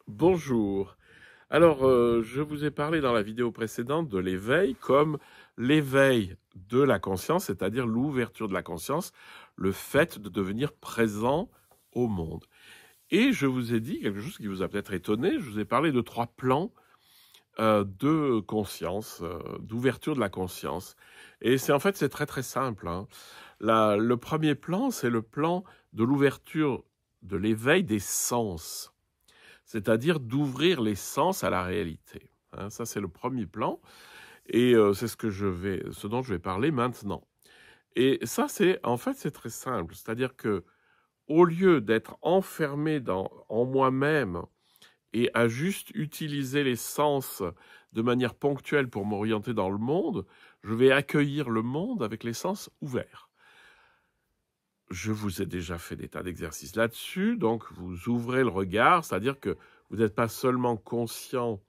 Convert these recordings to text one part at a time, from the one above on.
Bonjour. Alors, je vous ai parlé dans la vidéo précédente de l'éveil comme l'éveil de la conscience, c'est-à-dire l'ouverture de la conscience, le fait de devenir présent au monde. Et je vous ai dit quelque chose qui vous a peut-être étonné, je vous ai parlé de 3 plans de conscience, d'ouverture de la conscience. Et c'est très très simple, hein. Le premier plan, c'est le plan de l'ouverture de l'éveil des sens, c'est-à-dire d'ouvrir les sens à la réalité. Hein, ça, c'est le premier plan, et c'est ce dont je vais parler maintenant. Et ça, c'est très simple, c'est-à-dire que au lieu d'être enfermé en moi-même et à juste utiliser les sens de manière ponctuelle pour m'orienter dans le monde, je vais accueillir le monde avec les sens ouverts. Je vous ai déjà fait des tas d'exercices là-dessus, donc vous ouvrez le regard, c'est-à-dire que vous n'êtes pas seulement conscient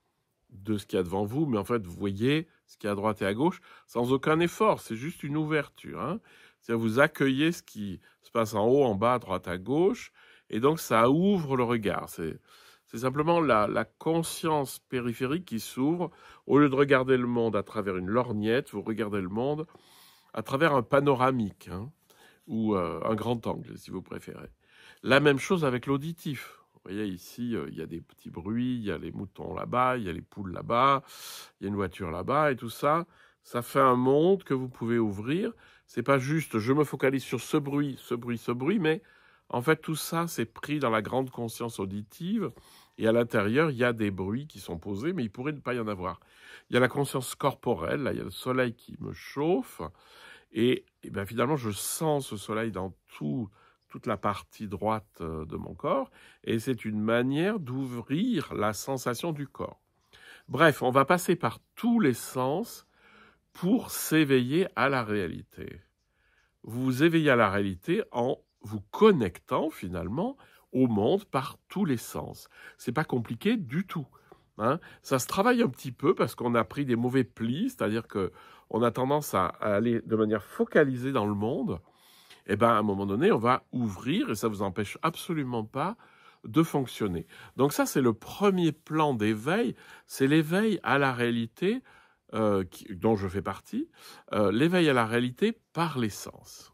de ce qu'il y a devant vous, mais en fait, vous voyez ce qu'il y a à droite et à gauche sans aucun effort, c'est juste une ouverture. Hein. C'est-à-dire vous accueillez ce qui se passe en haut, en bas, à droite, à gauche, et donc ça ouvre le regard. C'est simplement la conscience périphérique qui s'ouvre. Au lieu de regarder le monde à travers une lorgnette, vous regardez le monde à travers un panoramique, hein, ou un grand angle, si vous préférez. La même chose avec l'auditif. Vous voyez ici, il y a des petits bruits, il y a les moutons là-bas, il y a les poules là-bas, il y a une voiture là-bas, et tout ça, ça fait un monde que vous pouvez ouvrir. C'est pas juste, je me focalise sur ce bruit, ce bruit, ce bruit, mais en fait, tout ça, c'est pris dans la grande conscience auditive, et à l'intérieur, il y a des bruits qui sont posés, mais il pourrait ne pas y en avoir. Il y a la conscience corporelle, là, il y a le soleil qui me chauffe, et bien finalement, je sens ce soleil dans toute la partie droite de mon corps, et c'est une manière d'ouvrir la sensation du corps. Bref, on va passer par tous les sens pour s'éveiller à la réalité. Vous vous éveillez à la réalité en vous connectant finalement au monde par tous les sens. C'est pas compliqué du tout. Hein. Ça se travaille un petit peu parce qu'on a pris des mauvais plis, c'est-à-dire que on a tendance à aller de manière focalisée dans le monde. Et ben à un moment donné, on va ouvrir et ça vous empêche absolument pas de fonctionner. Donc ça, c'est le premier plan d'éveil, c'est l'éveil à la réalité dont je fais partie, l'éveil à la réalité par les sens.